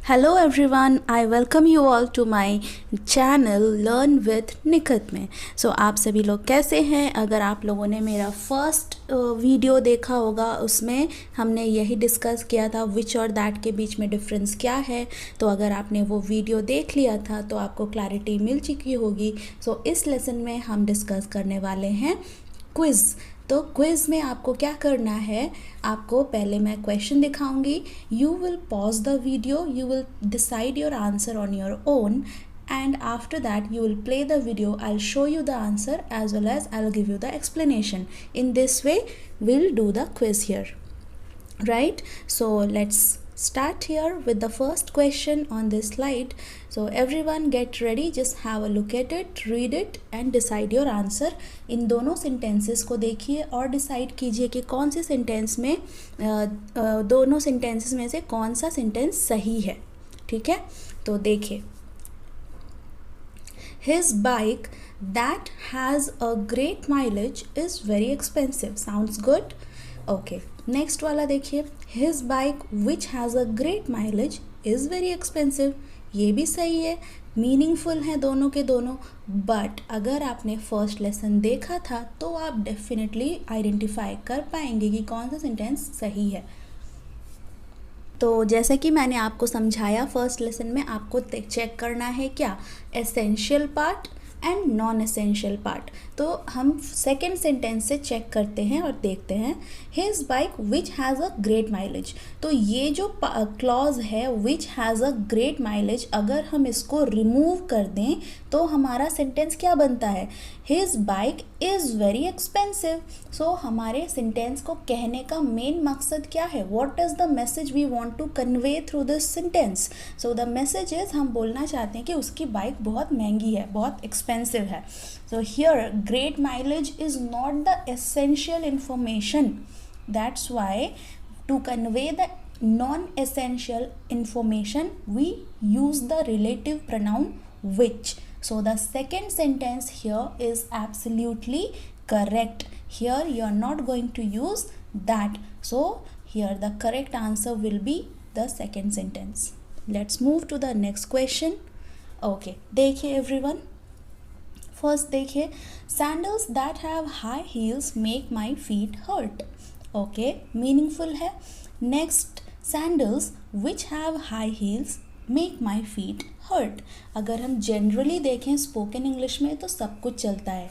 Hello everyone, I welcome you all to my channel learn with Nikhat में। So आप सभी लोग कैसे हैं? अगर आप लोगों ने मेरा फर्स्ट वीडियो देखा होगा, उसमें हमने यही डिस्कस किया था विच और दैट के बीच में डिफरेंस क्या है। तो अगर आपने वो वीडियो देख लिया था तो आपको क्लैरिटी मिल चुकी होगी। सो इस लेसन में हम डिस्कस करने वाले हैं क्विज़। तो क्विज़ में आपको क्या करना है, आपको पहले मैं क्वेश्चन दिखाऊंगी, you will pause the video, you will decide your answer on your own and after that you will play the video. I'll show you the answer as well as I'll give you the explanation. In this way we'll do the quiz here, right? So let's start here with the first question on this slide. So everyone get ready, just have a look at it, read it and decide your answer. इन दोनों sentences को देखिए और decide कीजिए कि कौन से sentence में दोनों सेंटेंसेस में से कौन सा सेंटेंस सही है। ठीक है, तो देखिए, His bike that has a great mileage is very expensive. Sounds good? Okay. Next वाला देखिए, His bike which has a great mileage is very expensive. ये भी सही है, मीनिंगफुल हैं दोनों के दोनों। बट अगर आपने फर्स्ट लेसन देखा था तो आप डेफिनेटली आइडेंटिफाई कर पाएंगे कि कौन सा सेंटेंस सही है। तो जैसे कि मैंने आपको समझाया, फर्स्ट लेसन में आपको चेक करना है क्या, essential part and non essential part. तो हम सेकेंड सेंटेंस से चेक करते हैं और देखते हैं, his bike which has a great mileage. तो ये जो क्लॉज है which has a great mileage, अगर हम इसको रिमूव कर दें तो हमारा सेंटेंस क्या बनता है, his bike is very expensive. So हमारे सेंटेंस को कहने का मेन मकसद क्या है, what is the message we want to convey through this sentence. So the message is, हम बोलना चाहते हैं कि उसकी बाइक बहुत महंगी है, बहुत एक्सपेंसिव है। So here great mileage is not the essential information, that's why to convey the non-essential information we use the relative pronoun which. So the second sentence here is absolutely correct. Here you are not going to use that. So here the correct answer will be the second sentence. Let's move to the next question. Okay, देखिए everyone, first देखिए, sandals that have high heels make my feet hurt. Okay, meaningful है। Next, sandals which have high heels make my feet hurt. अगर हम generally देखें spoken English में तो सब कुछ चलता है,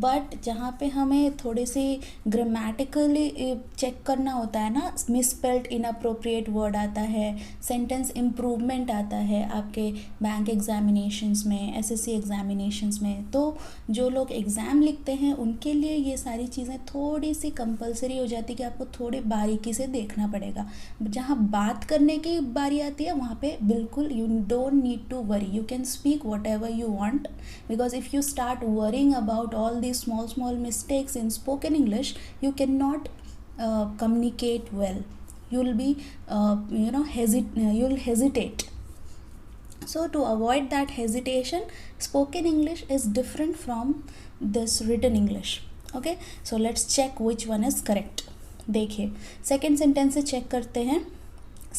बट जहाँ पे हमें थोड़ी सी ग्रामेटिकली चेक करना होता है ना, मिसस्पेल्ड इनअप्रोप्रिएट वर्ड आता है, सेंटेंस इम्प्रूवमेंट आता है आपके बैंक एग्जामिनेशंस में, एसएससी एग्जामिनेशंस में, तो जो लोग एग्ज़ाम लिखते हैं उनके लिए ये सारी चीज़ें थोड़ी सी कंपलसरी हो जाती है कि आपको थोड़ी बारीकी से देखना पड़ेगा। जहाँ बात करने की बारी आती है वहाँ पे बिल्कुल you don't need to worry, you can speak whatever you want, because if you start worrying about all these small mistakes in spoken English, you cannot communicate well. You'll be you'll hesitate. So to avoid that hesitation, spoken English is different from this written English. Okay, so let's check which one is correct. देखिए, second sentence से check करते हैं,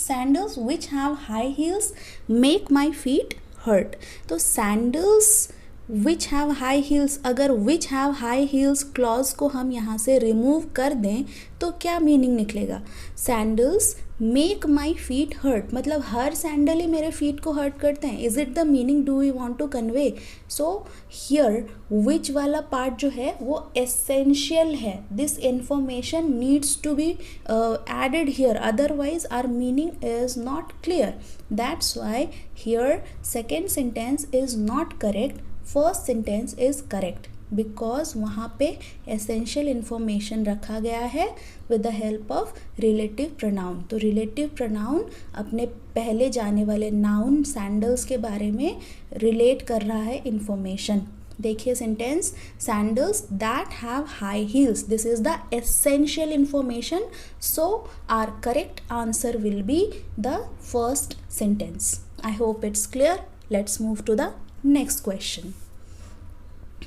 sandals which have high heels make my feet hurt. तो sandals which have high heels, अगर which have high heels clause को हम यहाँ से रिमूव कर दें तो क्या मीनिंग निकलेगा, sandals make my feet hurt, मतलब हर सैंडल ही मेरे फीट को हर्ट करते हैं। Is it the meaning do we want to convey? So here which वाला पार्ट जो है वो एसेंशियल है, this information needs to be added here, otherwise our meaning is not clear. That's why here second sentence is not correct, first sentence is correct, because वहाँ पे essential information रखा गया है with the help of relative pronoun. तो relative pronoun अपने पहले जाने वाले नाउन सैंडल्स के बारे में रिलेट कर रहा है इंफॉर्मेशन। देखिए sentence, sandals that have high heels, this is the essential information, so our correct answer will be the first sentence. I hope it's clear. Let's move to the next question.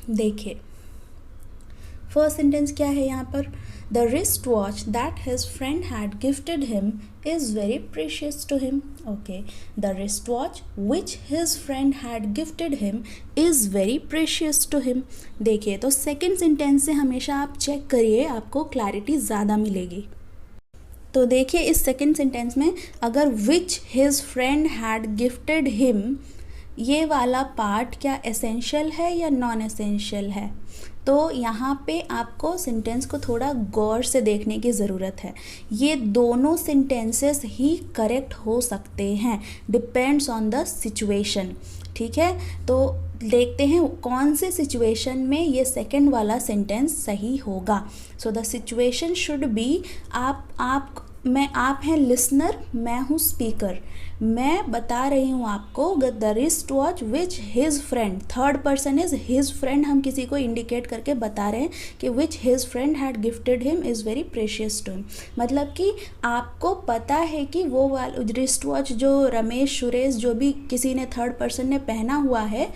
देखिए, first sentence क्या है यहाँ पर, the wrist watch that his friend had gifted him is very precious to him. Okay, the wrist watch which his friend had gifted him is very precious to him. देखिए, तो second sentence से हमेशा आप check करिए, आपको clarity ज़्यादा मिलेगी. तो देखिए इस सेकेंड सेंटेंस में अगर विच his friend had gifted him, ये वाला पार्ट क्या एसेंशियल है या नॉन एसेंशियल है, तो यहाँ पे आपको सेंटेंस को थोड़ा गौर से देखने की ज़रूरत है. ये दोनों सेंटेंसेस ही करेक्ट हो सकते हैं, डिपेंड्स ऑन द सिचुएशन. ठीक है, तो देखते हैं कौन से सिचुएशन में ये सेकंड वाला सेंटेंस सही होगा. So the situation should be, आप हैं लिसनर, मैं हूँ स्पीकर. मैं बता रही हूँ आपको the wrist watch which his friend, third person is his friend, हम किसी को इंडिकेट करके बता रहे हैं कि which his friend had gifted him is very precious to him. मतलब कि आपको पता है कि वो वाला रिस्ट वॉच जो रमेश, सुरेश, जो भी किसी ने थर्ड पर्सन ने पहना हुआ है,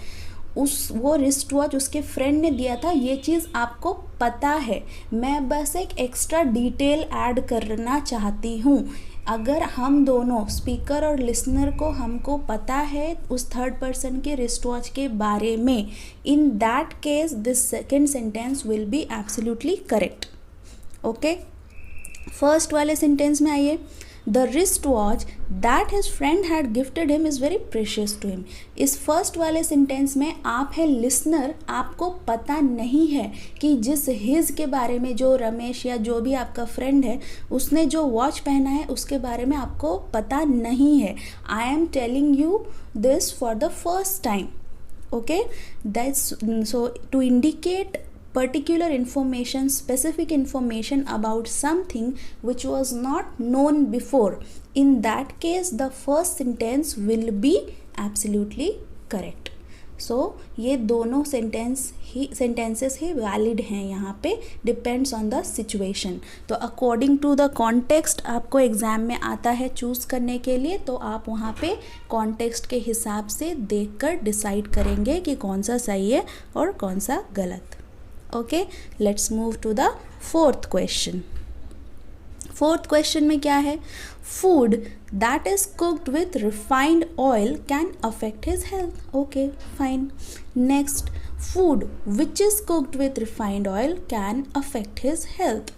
वो रिस्ट वॉच उसके फ्रेंड ने दिया था, ये चीज़ आपको पता है. मैं बस एक एक्स्ट्रा डिटेल ऐड करना चाहती हूँ. अगर हम दोनों स्पीकर और लिसनर को हमको पता है उस थर्ड पर्सन के रिस्ट वॉच के बारे में, in that case this second sentence will be absolutely correct. Okay, first वाले सेंटेंस में आइए. The wrist watch that his friend had gifted him is very precious to him. इस first वाले sentence में आप है लिसनर, आपको पता नहीं है कि जिस हिज के बारे में, जो रमेश या जो भी आपका फ्रेंड है उसने जो वॉच पहना है उसके बारे में आपको पता नहीं है. I am telling you this for the first time. Okay, that's so to indicate particular information, specific information about something which was not known before. In that case, the first sentence will be absolutely correct. So ये दोनों sentences ही valid हैं यहाँ पे, depends on the situation. तो according to the context आपको exam में आता है चूज़ करने के लिए, तो आप वहाँ पे context के हिसाब से देखकर डिसाइड करेंगे कि कौन सा सही है और कौन सा गलत. Okay, let's move to the fourth question. Fourth question में क्या है, food that is cooked with refined oil can affect his health. Okay, fine. Next, food which is cooked with refined oil can affect his health.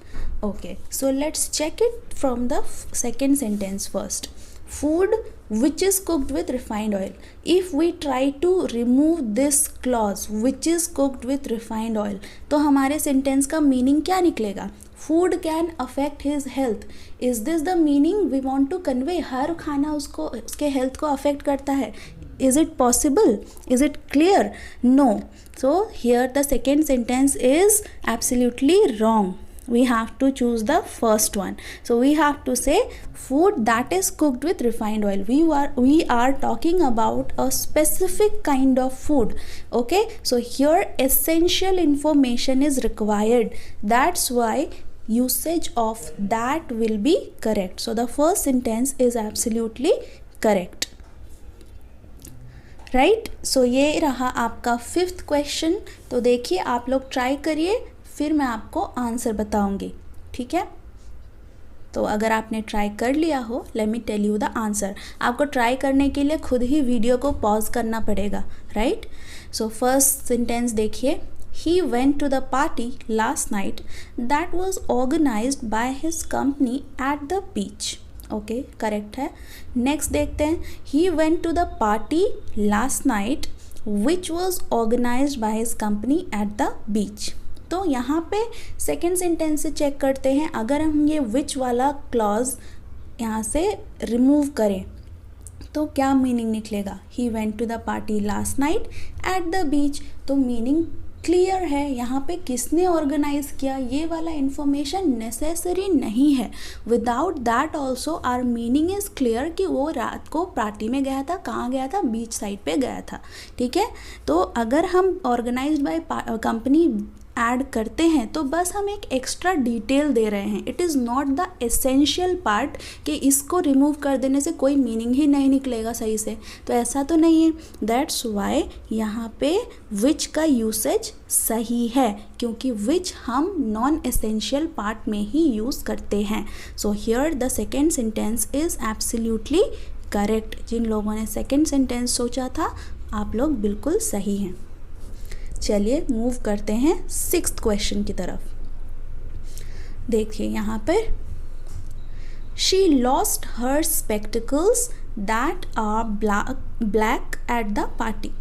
Okay, so let's check it from the second sentence first. Food which is cooked with refined oil. If we try to remove this clause which is cooked with refined oil, तो हमारे sentence का meaning क्या निकलेगा? Food can affect his health. Is this the meaning we want to convey? हर खाना उसके health को affect करता है. Is it possible? Is it clear? No. So here the second sentence is absolutely wrong. We have to choose the first one. So we have to say food that is cooked with refined oil. We are talking about a specific kind of food. Okay, so here essential information is required. That's why usage of that will be correct. So the first sentence is absolutely correct. Right. So ये रहा आपका fifth question. तो देखिए, आप लोग try करिए, फिर मैं आपको आंसर बताऊंगी. ठीक है, तो अगर आपने ट्राई कर लिया हो, let me tell you the answer. आपको ट्राई करने के लिए खुद ही वीडियो को पॉज करना पड़ेगा. राइट. सो फर्स्ट सेंटेंस देखिए, he went to the party last night that was organized by his company at the beach. Okay, correct है. नेक्स्ट देखते हैं, he went to the party last night which was organized by his company at the beach. तो यहाँ पे second sentence से check करते हैं. अगर हम ये विच वाला क्लॉज यहाँ से रिमूव करें तो क्या मीनिंग निकलेगा? He went to the party last night at the beach. तो मीनिंग क्लियर है. यहाँ पे किसने ऑर्गेनाइज किया, ये वाला इंफॉर्मेशन नेसेसरी नहीं है. Without that also our meaning is clear कि वो रात को पार्टी में गया था. कहाँ गया था? बीच साइड पे गया था. ठीक है, तो अगर हम ऑर्गेनाइज्ड बाय कंपनी ऐड करते हैं तो बस हम एक एक्स्ट्रा डिटेल दे रहे हैं. It is not the essential part कि इसको रिमूव कर देने से कोई मीनिंग ही नहीं निकलेगा सही से, तो ऐसा तो नहीं है. दैट्स वाई यहाँ पे विच का यूसेज सही है, क्योंकि विच हम नॉन एसेंशियल पार्ट में ही यूज़ करते हैं. So here the second sentence is absolutely correct. जिन लोगों ने सेकेंड सेंटेंस सोचा था आप लोग बिल्कुल सही हैं. चलिए मूव करते हैं 6th क्वेश्चन की तरफ. देखिए यहाँ पर she lost her spectacles that are black at the party.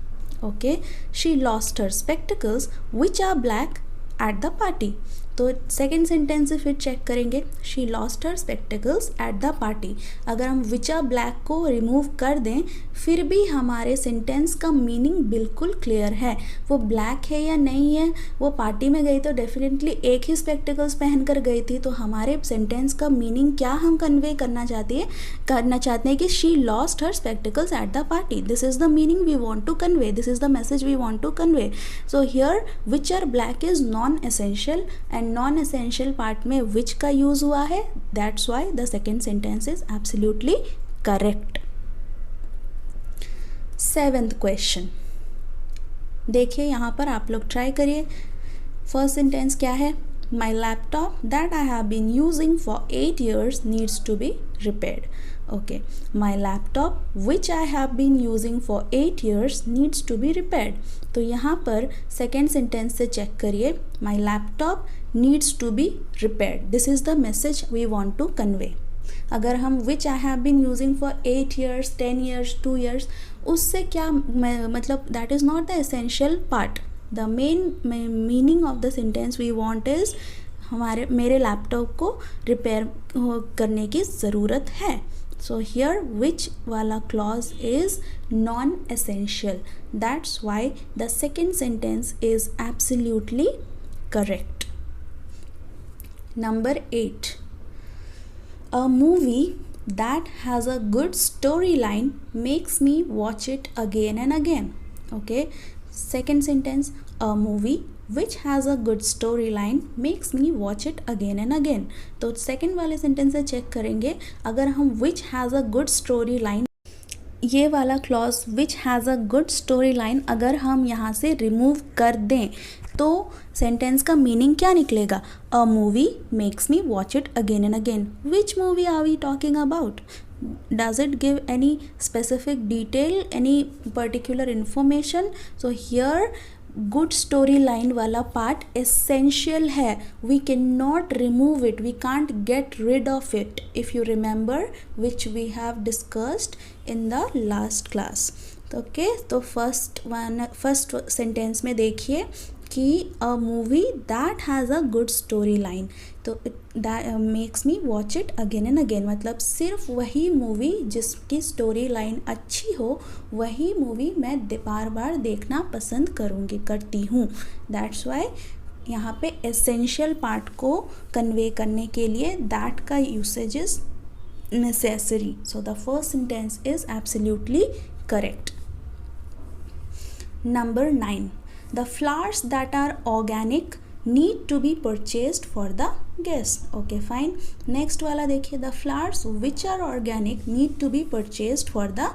Okay, she lost her spectacles which are black at the party. तो सेकेंड सेंटेंस से फिर चेक करेंगे. She lost her spectacles at the party. अगर हम which are black को remove कर दें फिर भी हमारे सेंटेंस का मीनिंग बिल्कुल क्लियर है. वो ब्लैक है या नहीं है, वो पार्टी में गई तो डेफिनेटली एक ही स्पेक्टिकल्स पहन कर गई थी. तो हमारे सेंटेंस का मीनिंग क्या हम कन्वे करना चाहते हैं कि she lost her spectacles at the party. This is the meaning we want to convey, this is the message we want to convey. So here which are black is non essential and non essential part में which का use हुआ है. That's why the second sentence is absolutely correct. 7th question देखिए, यहाँ पर आप लोग try करिए. फर्स्ट सेंटेंस क्या है? My laptop that I have been using for 8 years needs to be repaired. Okay, my laptop which I have been using for 8 years needs to be repaired. तो यहाँ पर सेकेंड सेंटेंस से check करिए. My laptop needs to be repaired. This is the message we want to convey. अगर हम which I have been using for 8 years, 10 years, 2 years, उससे क्या मतलब that is not the essential part. The main meaning of the sentence we want is मेरे laptop को repair करने की ज़रूरत है. So here which वाला clause is non-essential. That's why the second sentence is absolutely correct. Number 8. A movie that has a good storyline makes me watch it again and again. Okay. Second sentence, a movie which has a good storyline makes me watch it again and again. तो second वाले sentence से check करेंगे. अगर हम which has a good storyline, ये वाला clause which has a good storyline अगर हम यहाँ से रिमूव कर दें तो सेंटेंस का मीनिंग क्या निकलेगा? A movie makes me watch it again and again. Which movie are we talking about? Does it give any specific detail, any particular information? So here good storyline वाला part essential है. We cannot remove it, we can't get rid of it, if you remember, which we have discussed in the last class. Okay, तो first sentence में देखिए कि a movie that has a good story line. तो that makes me watch it again and again. मतलब सिर्फ वही movie जिसकी story line अच्छी हो वही मूवी मैं बार बार देखना पसंद करती हूँ. दैट्स वाई यहाँ पे एसेंशियल पार्ट को कन्वे करने के लिए दैट का usage is necessary. So the first sentence is absolutely correct. Number 9. The flowers that are organic need to be purchased for the guest. Okay, fine. Next वाला देखिए, the flowers which are organic need to be purchased for the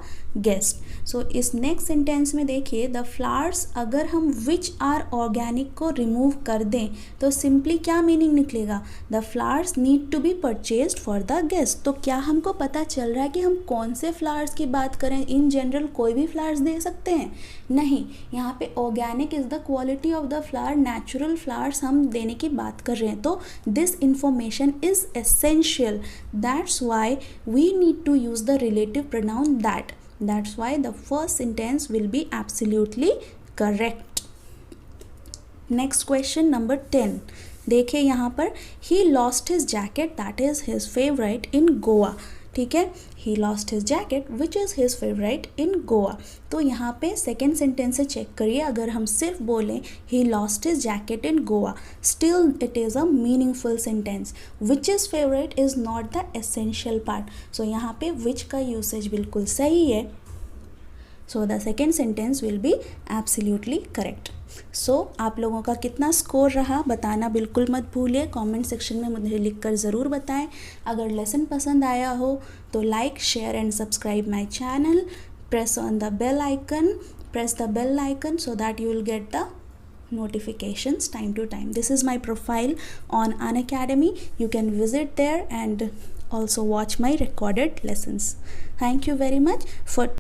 guest. So इस next sentence में देखिए, the flowers अगर हम which are organic को remove कर दें तो simply क्या meaning निकलेगा? The flowers need to be purchased for the guest. तो क्या हमको पता चल रहा है कि हम कौन से flowers की बात करें? In general कोई भी flowers दे सकते हैं? नहीं, यहाँ पे organic is the quality of the flower, natural flowers हम देने की बात कर रहे हैं. तो this information is essential. That's why we need to use the relative pronoun that. That's why the first sentence will be absolutely correct. Next question number 10. देखिए यहाँ पर he lost his jacket that is his favorite in Goa. ठीक है, he lost his jacket which is his favorite in Goa. तो यहाँ पे second sentence से check करिए. अगर हम सिर्फ बोलें he lost his jacket in Goa, still it is a meaningful sentence. Which is favorite is not the essential part. So यहाँ पे which का usage बिल्कुल सही है. So the second sentence will be absolutely correct. So आप लोगों का कितना स्कोर रहा बताना बिल्कुल मत भूलिए. कमेंट सेक्शन में मुझे लिखकर ज़रूर बताएं. अगर लेसन पसंद आया हो तो like, share and subscribe my channel. Press on the bell icon. Press the bell icon so that you will get the notifications time to time. This is my profile on Unacademy. You can visit there and also watch my recorded lessons. Thank you very much for